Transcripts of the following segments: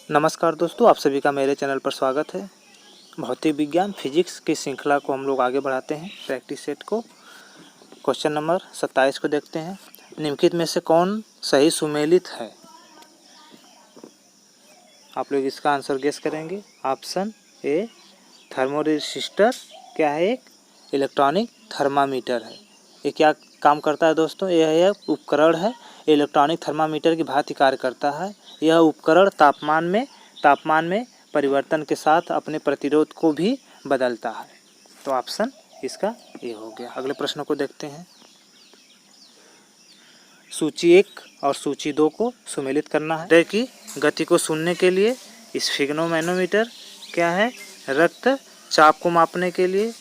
नमस्कार दोस्तों, आप सभी का मेरे चैनल पर स्वागत है। भौतिक विज्ञान फिजिक्स की श्रृंखला को हम लोग आगे बढ़ाते हैं। प्रैक्टिस सेट को क्वेश्चन नंबर 27 को देखते हैं। निम्नलिखित में से कौन सही सुमेलित है? आप लोग इसका आंसर गेस करेंगे। ऑप्शन ए थर्मोरेसिस्टर क्या है? एक इलेक्ट्रॉनिक थर्मामीटर है। ये क्या काम करता है दोस्तों? यह एक उपकरण है, इलेक्ट्रॉनिक थर्मामीटर की भांति कार्य करता है। यह उपकरण तापमान में परिवर्तन के साथ अपने प्रतिरोध को भी बदलता है। तो ऑप्शन इसका ये हो गया। अगले प्रश्न को देखते हैं। सूची 1 और सूची 2 को सुमेलित करना है। की गति को सुनने के लिए स्फिग्नोमैनोमीटर क्या है? रक्त चाप को मापने के लिए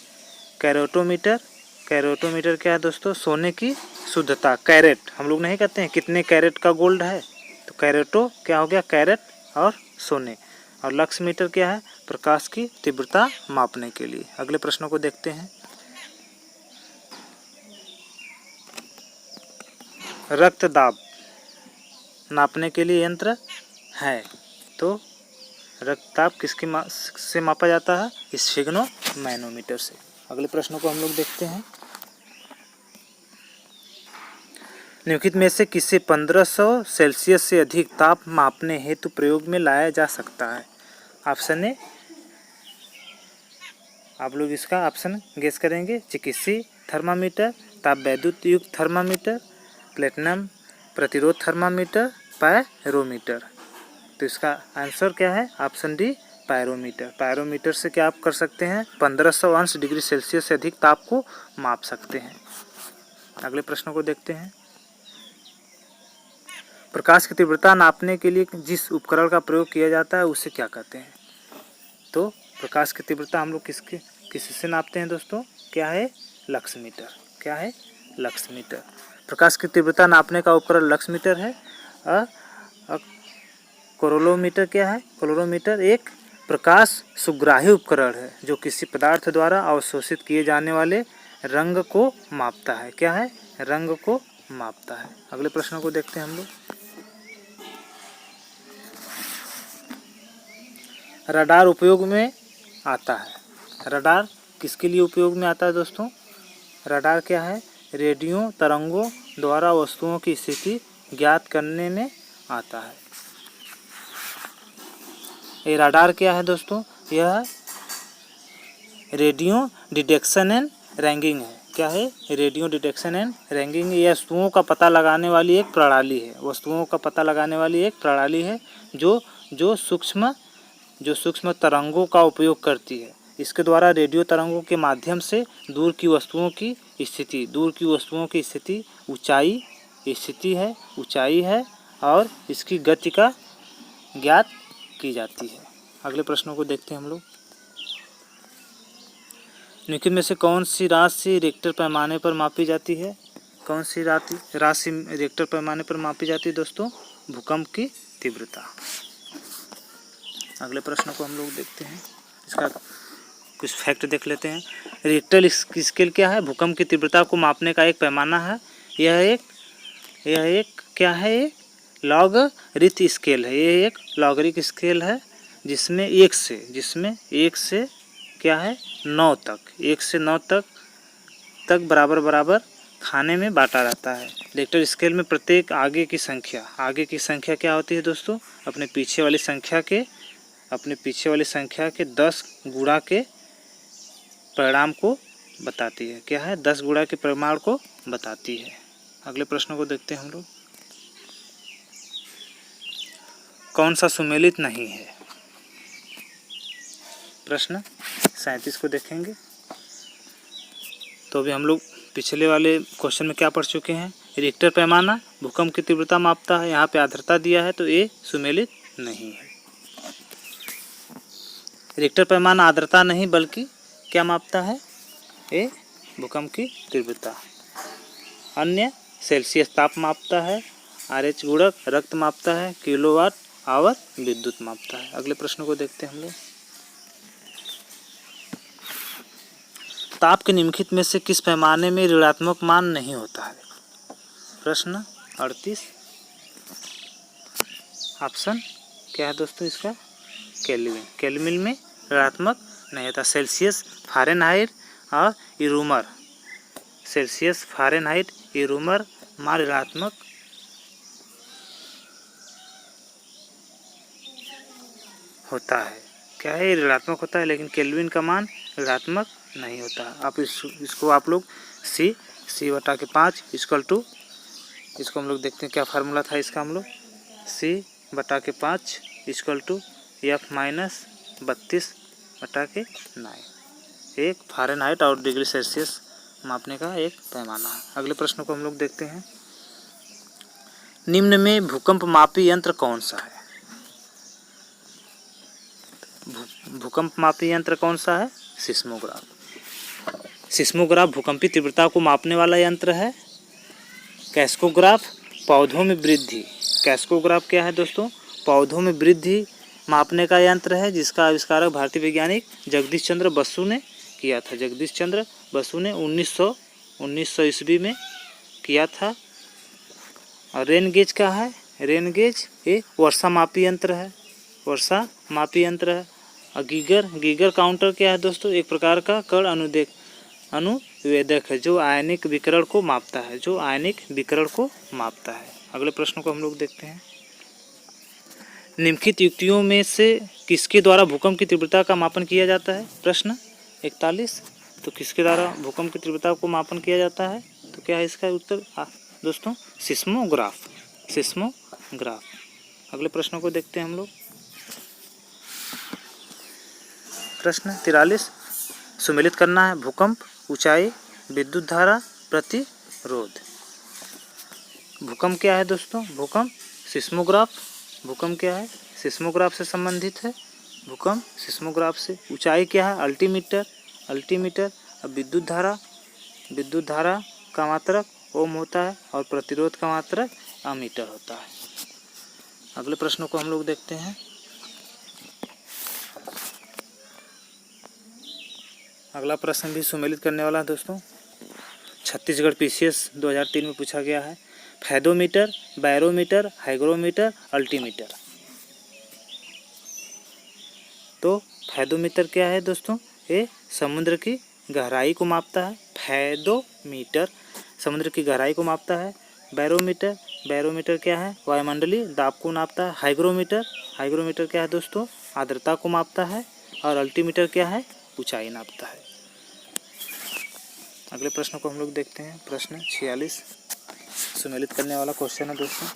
कैरोटोमीटर क्या है दोस्तों? सोने की शुद्धता। कैरेट हम लोग नहीं कहते हैं कितने कैरेट का गोल्ड है, तो कैरेटो क्या हो गया? कैरेट और सोने। और लक्समीटर क्या है? प्रकाश की तीव्रता मापने के लिए। अगले प्रश्नों को देखते हैं। रक्तदाब नापने के लिए यंत्र है, तो रक्तदाब किसके से मापा जाता है? स्फिग्नोमैनोमीटर से। अगले प्रश्नों को हम लोग देखते हैं। निम्नलिखित में से किसे 1500 सेल्सियस से अधिक ताप मापने हेतु प्रयोग में लाया जा सकता है? ऑप्शन ए, आप लोग इसका ऑप्शन गेस करेंगे। चिकित्सीय थर्मामीटर, ताप वैद्युत युक्त थर्मामीटर, प्लेटिनम प्रतिरोध थर्मामीटर, पायरोमीटर। तो इसका आंसर क्या है? Option D, pyrometer. पायरोमीटर से क्या आप कर सकते हैं? 1500 अंश डिग्री सेल्सियस से अधिक ताप को माप सकते हैं। अगले प्रश्नों को देखते हैं। प्रकाश की तीव्रता नापने के लिए जिस उपकरण का प्रयोग किया जाता है उसे क्या कहते हैं? तो प्रकाश की तीव्रता हम लोग किससे नापते हैं दोस्तों? क्या है? लक्समीटर। क्या है? लक्समीटर। प्रकाश की तीव्रता नापने का उपकरण लक्समीटर है। कोरोलोमीटर क्या है? कोरोलोमीटर एक प्रकाश सुग्राही उपकरण है जो किसी पदार्थ द्वारा अवशोषित किए जाने वाले रंग को मापता है। क्या है? रंग को मापता है। अगले प्रश्नों को देखते हैं हम लोग। रडार उपयोग में आता है। रडार किसके लिए उपयोग में आता है दोस्तों? रडार क्या है? रेडियो तरंगों द्वारा वस्तुओं की स्थिति ज्ञात करने में आता है। ये रडार क्या है दोस्तों? यह रेडियो डिटेक्शन एंड रैंगिंग है। क्या है? Radio detection and ragging. यह वस्तुओं का पता लगाने वाली एक प्रणाली है। वस्तुओं का पता लगाने वाली एक प्रणाली है जो सूक्ष्म तरंगों का उपयोग करती है। इसके द्वारा रेडियो तरंगों के माध्यम से दूर की वस्तुओं की स्थिति ऊंचाई है और इसकी गति का ज्ञात की जाती है। अगले प्रश्नों को देखते हैं हम लोग। निम्नलिखित में से कौन सी राशि रिक्टर पैमाने पर मापी जाती है? कौन सी राशि रिक्टर पैमाने पर मापी जाती है दोस्तों? भूकंप की तीव्रता। अगले प्रश्न को हम लोग देखते हैं। इसका कुछ फैक्ट देख लेते हैं। रिक्टर स्केल क्या है? भूकंप की तीव्रता को मापने का एक पैमाना है। यह एक क्या है? लॉगरिथम स्केल है। यह एक लॉगरिथम स्केल है जिसमें 1 से क्या है? 9 तक 1 से 9 तक बराबर खाने में बांटा रहता है। रिक्टर स्केल में प्रत्येक आगे की संख्या क्या होती है दोस्तों? अपने पीछे वाली संख्या के 10 गुणा के परिणाम को बताती है। क्या है? 10 गुणा के परिमाण को बताती है। अगले प्रश्न को देखते हैं हम लोग। कौन सा सुमेलित नहीं है? प्रश्न 37 को देखेंगे तो अभी हम लोग पिछले वाले क्वेश्चन में क्या पढ़ चुके हैं? रिक्टर पैमाना भूकंप की तीव्रता मापता है। यहाँ पे आर्द्रता दिया है तो ये सुमेलित नहीं है। रिक्टर पैमाना आर्द्रता नहीं बल्कि क्या मापता है? ये भूकंप की तीव्रता। अन्य सेल्सियस ताप मापता है। RH गुणक रक्त मापता है। किलोवाट आवर विद्युत मापता है। अगले प्रश्न को देखते हैं हम लोग। ताप के निम्नलिखित में से किस पैमाने में ऋणात्मक मान नहीं होता है? प्रश्न 38। ऑप्शन क्या है दोस्तों इसका? केल्विन। केल्विन में ऋणात्मक नहीं होता। सेल्सियस, फ़ारेनहाइट और यूरोमर, सेल्सियस, फ़ारेनहाइट, यूरोमर मान ऋणात्मक होता है। क्या है? ऋणात्मक होता है, लेकिन केल्विन का मान ऋणात्मक नहीं होता। आप इसको आप लोग C/5 इक्वल टू, इसको हम लोग देखते हैं क्या फार्मूला था इसका। हम लोग C/5 इक्वल टू F-32/9, एक फ़ारेनहाइट और डिग्री सेल्सियस मापने का एक पैमाना है। अगले प्रश्न को हम लोग देखते हैं। निम्न में भूकंप मापी यंत्र कौन सा है? भूकंप मापी यंत्र कौन सा है? सिस्मोग्राफ। सिस्मोग्राफ भूकंपी तीव्रता को मापने वाला यंत्र है। कैस्कोग्राफ पौधों में वृद्धि। कैस्कोग्राफ क्या है दोस्तों? पौधों में वृद्धि मापने का यंत्र है, जिसका आविष्कारक भारतीय वैज्ञानिक जगदीश चंद्र बसु ने किया था। जगदीश चंद्र बसु ने 1900 ईस्वी में किया था। और रेन गेज क्या है? रेन गेज ये वर्षा मापी यंत्र है, वर्षा मापी यंत्र है। और गीगर काउंटर क्या है दोस्तों? एक प्रकार का कण अनुवेदक है, जो आयनिक विकिरण को मापता है, जो आयनिक विकिरण को मापता है। अगले प्रश्न को हम लोग देखते हैं। निम्नलिखित युक्तियों में से किसके द्वारा भूकंप की तीव्रता का मापन किया जाता है? प्रश्न 41। तो किसके द्वारा भूकंप की तीव्रता को मापन किया जाता है? तो क्या है इसका उत्तर दोस्तों? सिस्मोग्राफ। सिस्मोग्राफ। अगले प्रश्नों को देखते हैं हम लोग। प्रश्न 43 सुमेलित करना है। भूकंप, ऊंचाई, विद्युत धारा, प्रतिरोध। भूकंप क्या है दोस्तों? भूकंप सिस्मोग्राफ। भूकंप क्या है? सिस्मोग्राफ से संबंधित है। भूकंप सिस्मोग्राफ से। ऊंचाई क्या है? अल्टीमीटर। अब विद्युत धारा का मात्रक ओम होता है, और प्रतिरोध का मात्रक अमीटर होता है। अगले प्रश्नों को हम लोग देखते हैं। अगला प्रश्न भी सुमेलित करने वाला है दोस्तों। छत्तीसगढ़ PCS 2003 में पूछा गया है। Fathometer, barometer, hygrometer, altimeter. तो फैदोमीटर क्या है दोस्तों? ये समुद्र की गहराई को मापता है। फैदोमीटर समुद्र की गहराई को मापता है। बैरोमीटर क्या है? वायुमंडलीय दाब को नापता है। हाइग्रोमीटर क्या है दोस्तों? आर्द्रता को मापता है। और अल्टीमीटर क्या है? ऊंचाई नापता है। अगले प्रश्न को हम लोग देखते हैं। प्रश्न 46 सुमेलित करने वाला क्वेश्चन है दोस्तों।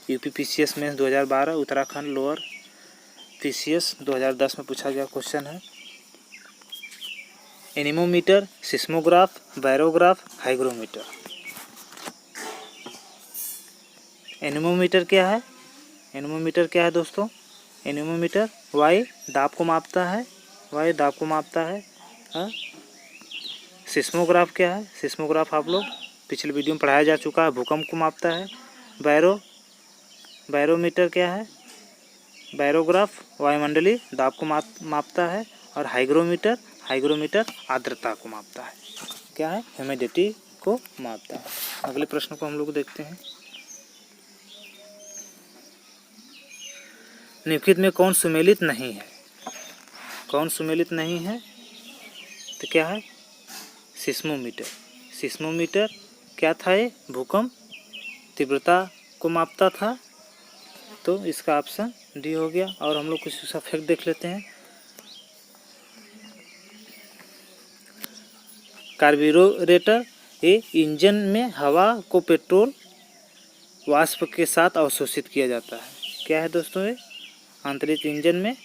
UP PCS में 2012, उत्तराखंड लोअर PCS 2010 में पूछा गया क्वेश्चन है। Anemometer, seismograph, barograph, hygrometer. Anemometer क्या है? एनीमोमीटर क्या है दोस्तों? एनीमोमीटर वायु दाब को मापता है। सिस्मोग्राफ क्या है? सिस्मोग्राफ आप लोग पिछले वीडियो में पढ़ाया जा चुका है, भूकंप को मापता है। बैरोमीटर क्या है? बैरोग्राफ वायुमंडलीय दाब को मापता है। और हाइग्रोमीटर आर्द्रता को मापता है। क्या है? ह्यूमिडिटी को मापता है। अगले प्रश्न को हम लोग देखते हैं। निम्नलिखित में कौन सुमेलित नहीं है? कौन सुमेलित नहीं है? तो क्या है? सिस्मोमीटर क्या था? ये भूकंप तीव्रता को मापता था। तो इसका ऑप्शन डी हो गया। और हम लोग कुछ उसका फैक्ट देख लेते हैं। कार्बोरेटर ये इंजन में हवा को पेट्रोल वाष्प के साथ अवशोषित किया जाता है। क्या है दोस्तों? ये आंतरिक इंजन में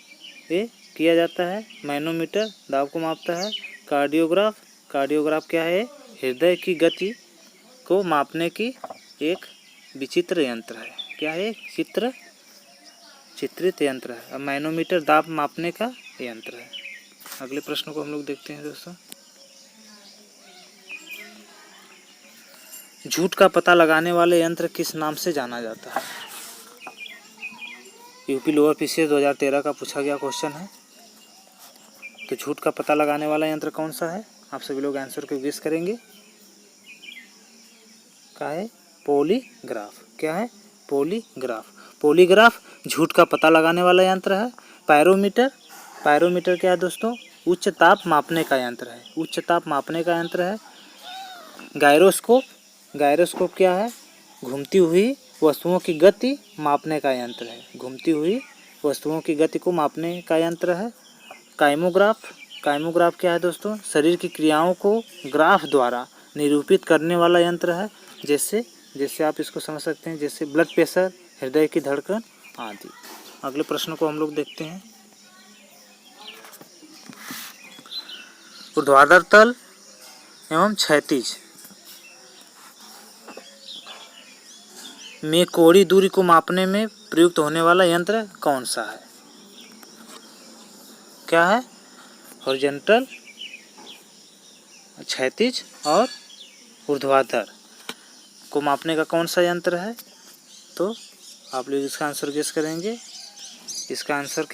ये किया जाता है। मैनोमीटर दाब को मापता है। कार्डियोग्राफ क्या है? हृदय की गति को मापने की एक विचित्र यंत्र है। क्या है? चित्रित यंत्र है। अब मैनोमीटर दाब मापने का यंत्र है। अगले प्रश्न को हम लोग देखते हैं दोस्तों। झूठ का पता लगाने वाले यंत्र किस नाम से जाना जाता है? UP लोअर PCS 2013 का पूछा गया क्वेश्चन है। तो झूठ का पता लगाने वाला यंत्र कौन सा है? आप सभी लोग आंसर को गेस करेंगे। क्या है? पॉलीग्राफ। क्या है? पॉलीग्राफ। पॉलीग्राफ झूठ का पता लगाने वाला यंत्र है। पायरोमीटर, पायरोमीटर क्या है दोस्तों? उच्च ताप मापने का यंत्र है, उच्च ताप मापने का यंत्र है। गायरोस्कोप, गायरोस्कोप क्या है? घूमती हुई वस्तुओं की गति मापने का यंत्र है, घूमती हुई वस्तुओं की गति को मापने का यंत्र है। काइमोग्राफ, काइमोग्राफ क्या है दोस्तों? शरीर की क्रियाओं को ग्राफ द्वारा निरूपित करने वाला यंत्र है। जैसे आप इसको समझ सकते हैं, जैसे ब्लड प्रेशर, हृदय की धड़कन आदि। अगले प्रश्न को हम लोग देखते हैं। ऊर्ध्वाधर तल एवं क्षैतिज में कोणीय दूरी को मापने में प्रयुक्त होने वाला यंत्र कौन सा है? क्या है? हॉरिजॉन्टल, क्षैतिज और ऊर्ध्वाधर को मापने का कौन सा यंत्र है? तो आप लोग इसका आंसर गेस करेंगे। इसका आंसर क्या